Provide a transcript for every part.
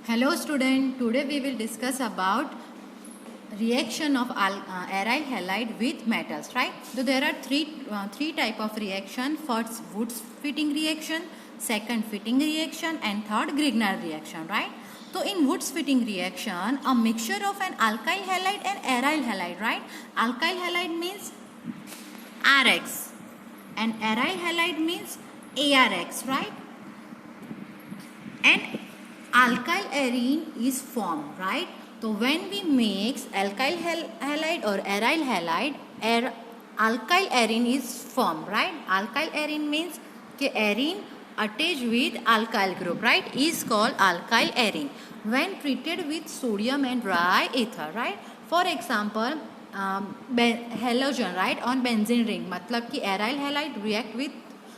Hello student, today we will discuss about reaction of aryl halide with metals, right? So there are three type of reaction. First Woods fitting reaction, second fitting reaction and third Grignard reaction, right? So in Woods fitting reaction, a mixture of an alkyl halide and aryl halide, right? Alkyl halide means Rx and aryl halide means ARX, right? And alkyl arene is formed, right? So when we mix alkyl halide or aryl halide, alkyl arene is formed, right? Alkyl arene means कि arene attached with alkyl group, right? Is called alkyl arene when treated with sodium and dry ether, right? For example, halogen, right? On benzene ring, मतलब कि aryl halide react with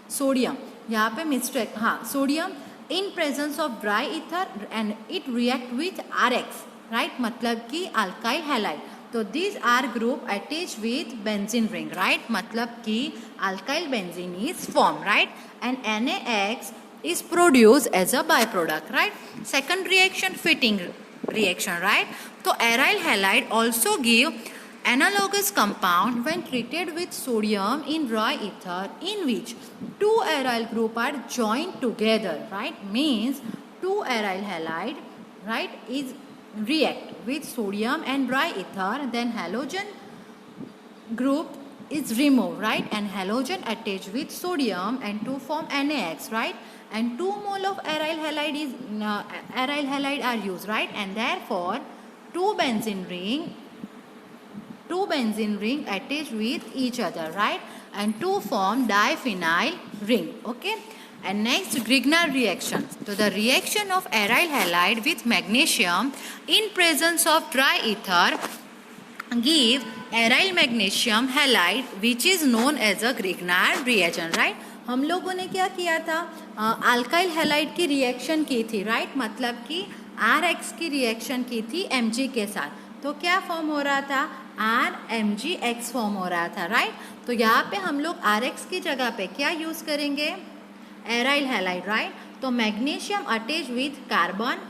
sodium. यहाँ पे mistake, हाँ, sodium in presence of dry ether and it react with Rx, right? मतलब कि alkyl halide. तो these R group attached with benzene ring, right? मतलब कि alkyl benzene is formed, right? And NaX is produced as a byproduct, right? Second reaction, fitting reaction, right? तो aryl halide also give analogous compound when treated with sodium in dry ether, in which two aryl group are joined together, right? Means two aryl halide, right, is react with sodium and dry ether, then halogen group is removed, right? And halogen attached with sodium and to form NaX, right? And 2 mole of aryl halide are used, right? And therefore two benzene ring attached with each other, right? And to form diphenyl ring, okay? And next, Grignard reaction. So the reaction of aryl halide with magnesium in presence of dry ether give aryl magnesium halide, which is known as a Grignard reaction, right? हम लोगों ने क्या किया था, alkyl halide की reaction की थी, right? मतलब कि RX की रिएक्शन की थी Mg के साथ, तो क्या फॉर्म हो रहा था, RMgX फॉर्म हो रहा था, राइट? तो यहाँ पे हम लोग RX की जगह पे क्या यूज करेंगे, एराइल हैलाइड, राइट? तो magnesium attach with carbon,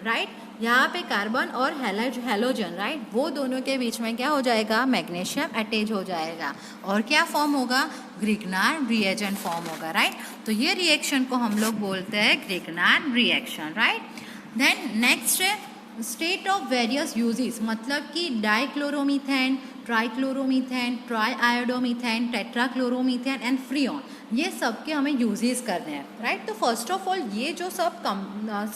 right? यहाँ पे कार्बन और हैलोजन, राइट? वो दोनों के बीच में क्या हो जाएगा, मैग्नीशियम अटैच हो जाएगा और क्या फॉर्म होगा, ग्रिग्नार्ड रिएजेंट फॉर्म होगा, राइट? तो ये रिएक्शन को हम लोग बोलते हैं Grignard reaction, right? Then next है स्टेट ऑफ वेरियस यूजेस, मतलब कि dichloromethane, trichloromethane, triiodomethane, tetrachloromethane and freon, ये सब के हमें यूजेस करने हैं, राइट? तो फर्स्ट ऑफ ऑल ये जो सब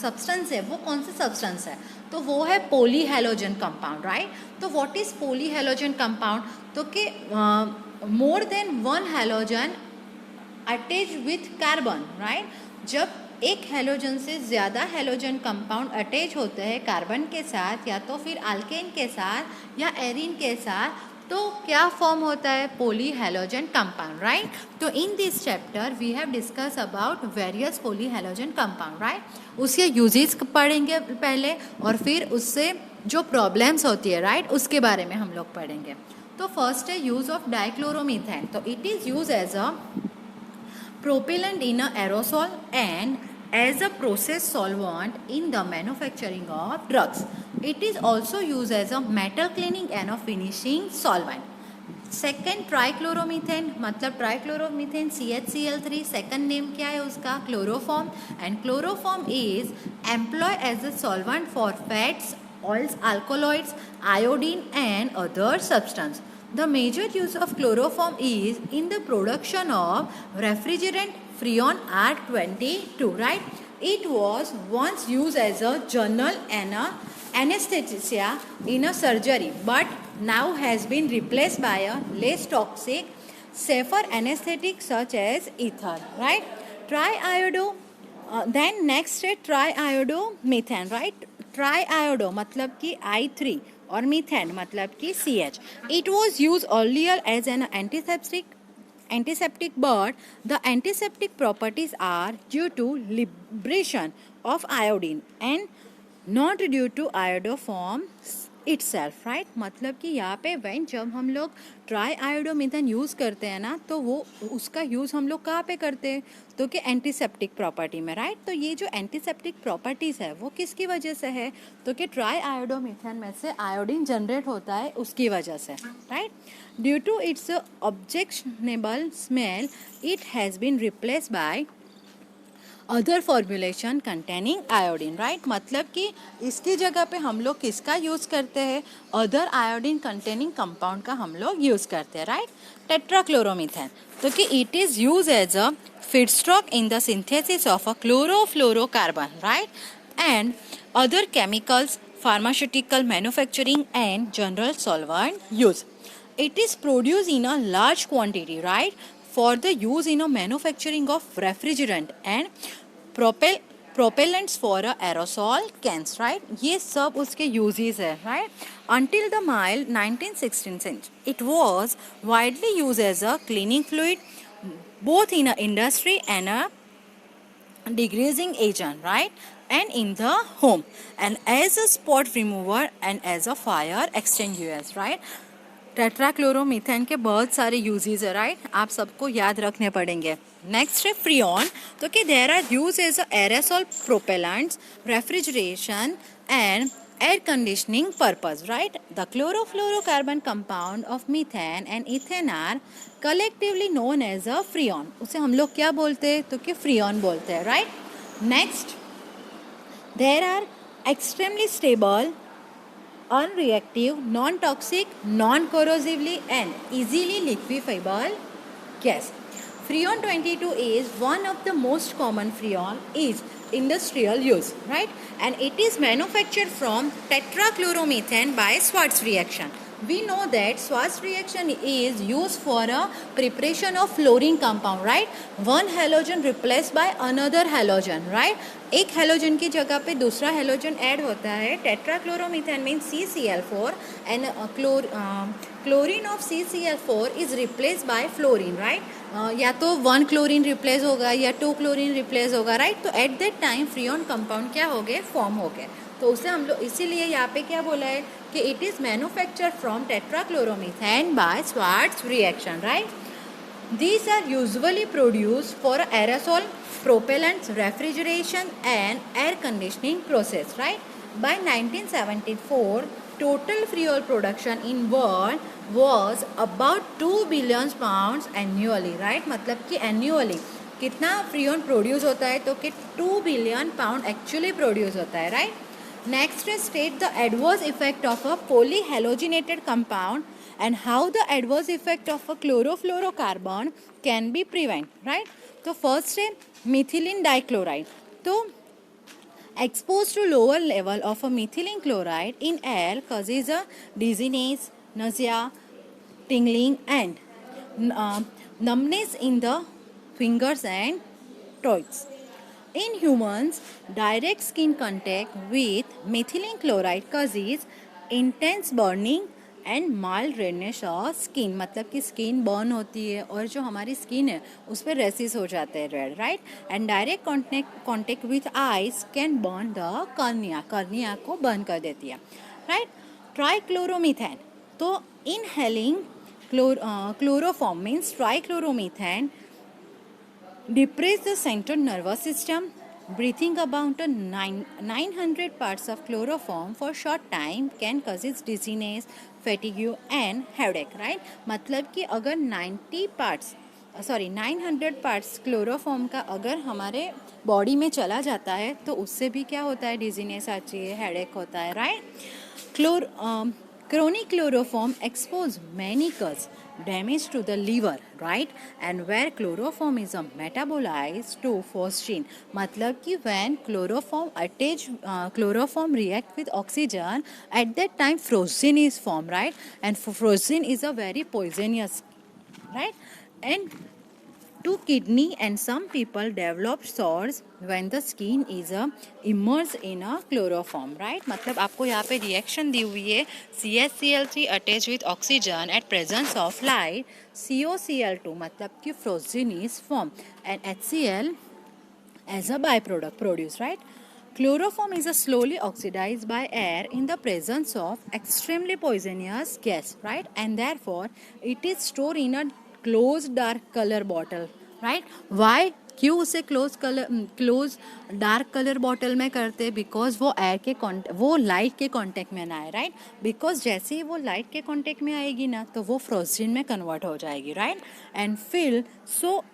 सब्सटेंस है वो कौन से सब्सटेंस है, तो वो है पॉली हैलोजन कंपाउंड, राइट? तो what is poly halogen compound, तो कि more than one halogen attach with carbon, right? जब एक हैलोजन से ज़्यादा हैलोजन कंपाउंड अटैच होते हैं कार्बन के साथ या तो फिर अल्केन के साथ या एरीन के साथ, तो क्या फॉर्म होता है, पॉली हैलोजन कंपाउंड, राइट? तो in this chapter we have discuss about various poly halogen compound, right? उसके यूजेस पढ़ेंगे पहले और फिर उससे जो प्रॉब्लम्स होती है, राइट, उसके बारे में हम लोग पढ़ेंगे. तो फर्स्ट है यूज ऑफ डाइक्लोरोमीथेन. तो it is use as a propellant in a aerosol and as a process solvent in the manufacturing of drugs. It is also used as a metal cleaning and a finishing solvent. Second trichloromethane, मतलब trichloromethane CHCl3, second name क्या है उसका, chloroform. And chloroform is employ as a solvent for fats, oils, alkaloids, iodine and other substance. The major use of chloroform is in the production of refrigerant Freon R22, right? It was once used as a general anesthesia in a surgery, but now has been replaced by a less toxic, safer anesthetic such as ether, right? Triiodo, then next है triiodomethane, right? ट्राईआयोडो मतलब कि I3 और methane मतलब कि CH. It was used earlier as an antiseptic, but the antiseptic properties are due to liberation of iodine and not due to iodoform itself, right? मतलब कि यहाँ पे when जब हम लोग ट्राई आयोडोमीथेन यूज़ करते हैं ना, तो वो उसका यूज़ हम लोग कहाँ पे करते हैं, तो कि एंटीसेप्टिक प्रॉपर्टी में, राइट? तो ये जो एंटीसेप्टिक प्रॉपर्टीज़ है वो किसकी वजह से है, तो कि ट्राई आयोडोमीथेन में से आयोडीन जनरेट होता है उसकी वजह से, right? Due to its objectionable smell it has been replace by other formulation containing iodine, right? मतलब कि इसकी जगह पे हम लोग किसका यूज़ करते हैं, अदर आयोडीन कंटेनिंग कंपाउंड का हम लोग यूज़ करते हैं, राइट? टेट्राक्लोरोमीथेन, तो कि it is use as a feedstock in the synthesis of a chlorofluorocarbon, right? And other chemicals, pharmaceutical manufacturing and general solvent use. It is produced in a large quantity, right? For the use in a manufacturing of refrigerant and propellants for a aerosol cans, right? ये सब उसके uses है, right? Until the mild 1916, it was widely used as a cleaning fluid, both in a industry and a degreasing agent, right? And in the home, and as a spot remover and as a fire extinguisher, right? टेट्राक्लोरोमीथेन के बहुत सारे uses है, right? आप सबको याद रखने पड़ेंगे. Next है फ्रियॉन, तो कि there are use as aerosol propellants, refrigeration and air conditioning purpose, right? The chlorofluorocarbon compound of methane and ethane are collectively known as a freon. उसे हम लोग क्या बोलते हैं, तो कि फ्रियॉन बोलते हैं, right? Next, there are extremely stable, unreactive, non-toxic, non-corrosively and easily liquefiable gas. Freon 22 is one of the most common freon is industrial use, right? And it is manufactured from tetrachloromethane by Schwartz reaction. We know that Schwartz reaction is used for a preparation of fluorine compound, right? One halogen replaced by another halogen, right? एक halogen की जगह पे दूसरा halogen add होता है. Tetrachloromethane mean CCl4 and chlorine of CCl4 is replace by fluorine, right? या तो 1 chlorine replace होगा या 2 क्लोरीन रिप्लेस होगा, राइट? तो at that time freon compound क्या हो गए, फॉर्म हो गए. तो उसे हम लोग इसीलिए यहाँ पे क्या बोला है कि it is manufactured from tetrachloromethane by Schwartz reaction, right? These are usually produced for aerosol, propellants, refrigeration and air conditioning process, right? By 1974, total fuel production in world was about 2 billion pounds annually, right? मतलब कि annually कितना Freon produce होता है, तो कि 2 billion pound actually produce होता है, right? Next is state the adverse effect of a polyhalogenated compound and how the adverse effect of a chlorofluorocarbon can be prevented, right? तो first है methylene dichloride. तो exposed to lower level of a methylene chloride in air causes a dizziness, nausea, tingling and numbness in the fingers and toes. In humans, direct skin contact with methylene chloride causes intense burning and mild redness of skin. मतलब कि skin burn होती है और जो हमारी skin है उस पर रेसिस हो जाते हैं red, right? And direct contact with eyes can burn the cornea को बर्न कर देती है, राइट? ट्राइक्लोरोमीथेन, तो inhaling chloroform means trichloromethane depress the central nervous system. Breathing about 900 parts of chloroform for short time can cause dizziness, fatigue and headache, right? मतलब कि अगर 900 parts chloroform का अगर हमारे बॉडी में चला जाता है तो उससे भी क्या होता है, डिजीनेस आती है, हेडेक होता है, right? Chronic chloroform expose many cause damage to the liver, right? And where chloroform is a metabolized to phosgene. मतलब कि when chloroform react with oxygen, at that time phosgene is formed, right? And phosgene is a very poisonous, right? And to kidney and some people develop sores when the skin is immersed in a chloroform, right? मतलब आपको यहाँ पे reaction दी हुई है CaCl3 attached with oxygen at presence of light, COCl2 मतलब कि phosgene is formed and HCl as a byproduct produced, right? Chloroform is slowly oxidized by air in the presence of extremely poisonous gas, right? And therefore, it is stored in a closed dark color bottle, right? Why? क्यों उसे close dark colour bottle में करते हैं? Because वो air के वो light के contact में ना आए, राइट? बिकॉज जैसे ही वो लाइट के कांटेक्ट में आएगी ना तो वो फ्रोजन में कन्वर्ट हो जाएगी, right? And feel so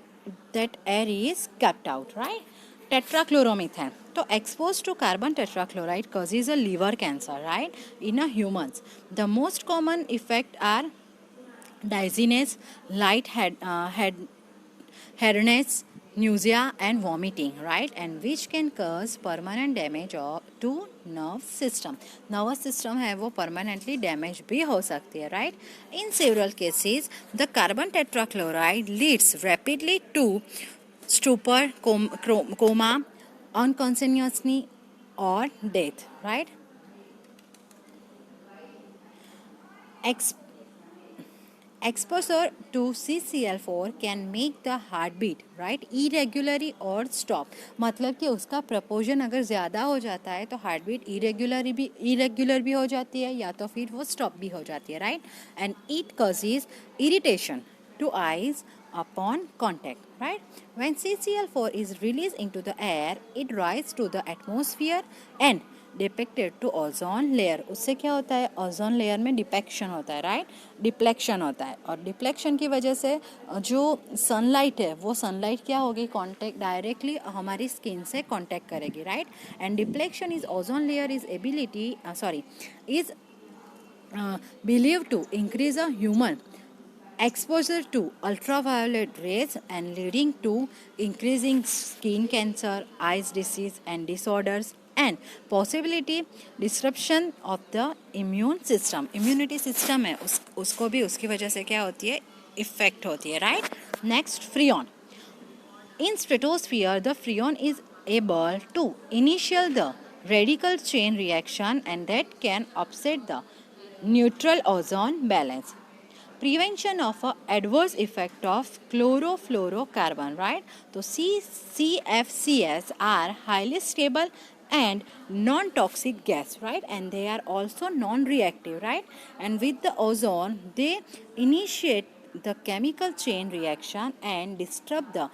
that air is kept out, right? Tetrachloromethane. So, exposed to carbon tetrachloride causes a liver cancer, right? In a humans, the most common effect are dizziness, headedness, nausea, and vomiting, right? And which can cause permanent damage to nerve system. Nervous system है वो permanently damage भी हो सकती है, right? In several cases, the carbon tetrachloride leads rapidly to stupor, coma, unconsciousness, or death, right? Exposure to CCl4 can make the heart beat, right? Irregularly or stop. मतलब कि उसका proportion अगर ज़्यादा हो जाता है तो हार्ट बीट इरेगुलर भी हो जाती है या तो फिर वो स्टॉप भी हो जाती है, right? And it causes irritation to eyes upon contact, right? When CCl4 is released into the air, it rises to the atmosphere and depicted to ozone layer. उससे क्या होता है? ओजोन लेयर में डिपेक्शन होता है, राइट? डिप्लेक्शन होता है और डिप्लेक्शन की वजह से जो सनलाइट है वो सनलाइट क्या होगी? कांटेक्ट डायरेक्टली हमारी स्किन से कांटेक्ट करेगी, right? And deflection is ozone layer is ability is believed to increase a human exposure to ultraviolet rays and leading to increasing skin cancer, eyes disease and disorders and possibility disruption of the immune system. Immunity system है उसको भी उसकी वजह से क्या होती है? Effect होती है, right? Next, freon. In stratosphere, the freon is able to initiate the radical chain reaction and that can upset the neutral ozone balance. Prevention of adverse effect of chlorofluorocarbon, right? So CFCs are highly stable and non-toxic gas, right? And they are also non-reactive, right? And with the ozone, they initiate the chemical chain reaction and disturb the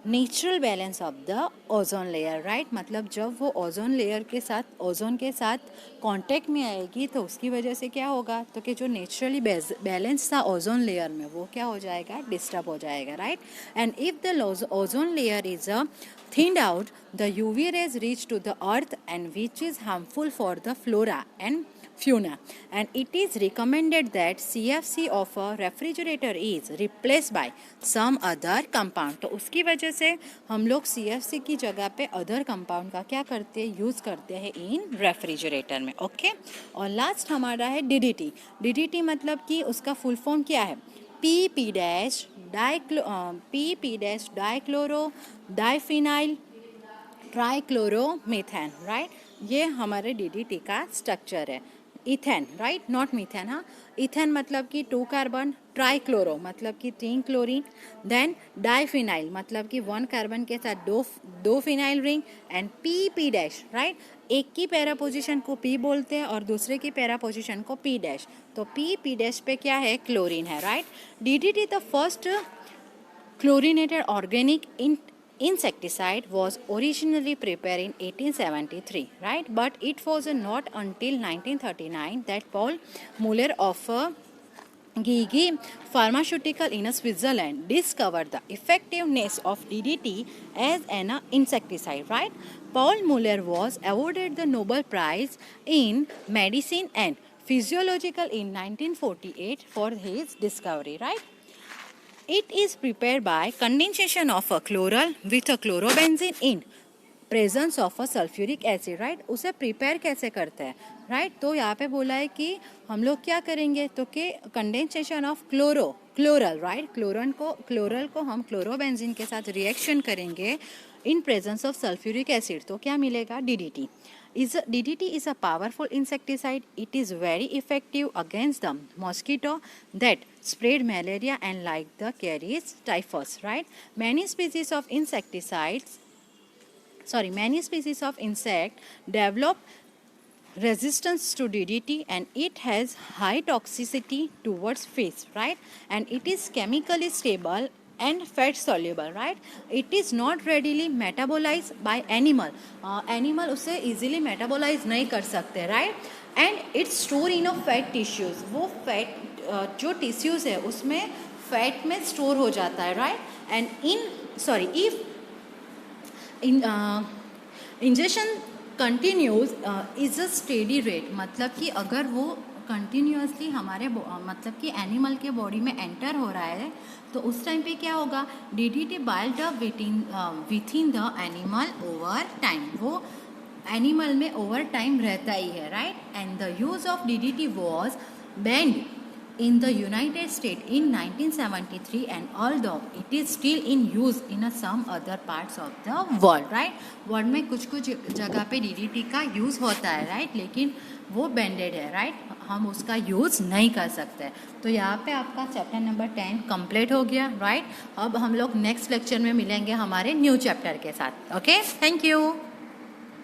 natural balance of the ozone layer, right? मतलब जब वो ozone layer के साथ ozone के साथ contact में आएगी तो उसकी वजह से क्या होगा? तो कि जो नेचुरली बैलेंस था ओजोन लेयर में वो क्या हो जाएगा? डिस्टर्ब हो जाएगा, right? And if the ozone layer is thinned out, the UV rays reach to the earth and which is harmful for the flora and fauna. And it is recommended that CFC of a refrigerator is replaced by some other compound. तो उसकी वजह से हम लोग CFC की जगह पे other compound का क्या करते हैं? यूज़ करते हैं इन रेफ्रिजरेटर में, ओके? और लास्ट हमारा है DDT. DDT मतलब कि उसका फुल फॉर्म क्या है? PP dichloro diphenyl trichloromethane, right? ये हमारे DDT का स्ट्रक्चर है. Ethane, right? Not methane. हाँ, इथेन मतलब कि 2 कार्बन, ट्राइक्लोरो मतलब कि 3 क्लोरीन, देन डाइफिनाइल मतलब कि 1 कार्बन के साथ दो phenyl ring and PP dash, right? एक की पैरा पोजीशन को P बोलते हैं और दूसरे की पैरा पोजीशन को P डैश. तो PP डैश पे क्या है? क्लोरीन है, right? DDT the first chlorinated organic insecticide was originally prepared in 1873, right? But it was not until 1939 that Paul Muller of Gigi Pharmaceutical in Switzerland discovered the effectiveness of DDT as an insecticide, right? Paul Muller was awarded the Nobel Prize in Medicine and Physiological in 1948 for his discovery, right? It is prepared by condensation of a chloral with a chlorobenzene in presence of a sulfuric acid, right? उसे prepare कैसे करते हैं, right? तो यहाँ पे बोला है कि हम लोग क्या करेंगे तो कि condensation of chloral, right? Chloral को हम क्लोरोबेंजीन के साथ रिएक्शन करेंगे in presence of sulphuric acid, तो क्या मिलेगा? DDT. DDT is a powerful insecticide. It is very effective against the mosquito that spread malaria and like the carries typhus, right? Many species of insecticides many species of insect develop resistance to DDT, and it has high toxicity towards fish, right? And it is chemically stable and fat soluble, right? It is not readily metabolized by animal. Animal उसे easily metabolize नहीं कर सकते, right? And it's stored in a fat tissues. वो fat जो tissues है उसमें fat में store हो जाता है, right? And if ingestion continues is a steady rate, मतलब कि अगर वो कंटिन्यूसली हमारे मतलब कि एनिमल के बॉडी में एंटर हो रहा है तो उस टाइम पे क्या होगा, DDT billed up within the animal over time, वो एनिमल में ओवर टाइम रहता ही है, right? And the use of DDT was banned in the United States in 1973, and although it is still in use in some other parts of the world, right? World में कुछ कुछ जगह पे DDT का use होता है, right? लेकिन वो बैंडेड है, राइट? हम उसका यूज़ नहीं कर सकते। तो यहाँ पे आपका चैप्टर नंबर 10 कंप्लीट हो गया, राइट? अब हम लोग नेक्स्ट लेक्चर में मिलेंगे हमारे न्यू चैप्टर के साथ। Okay, thank you.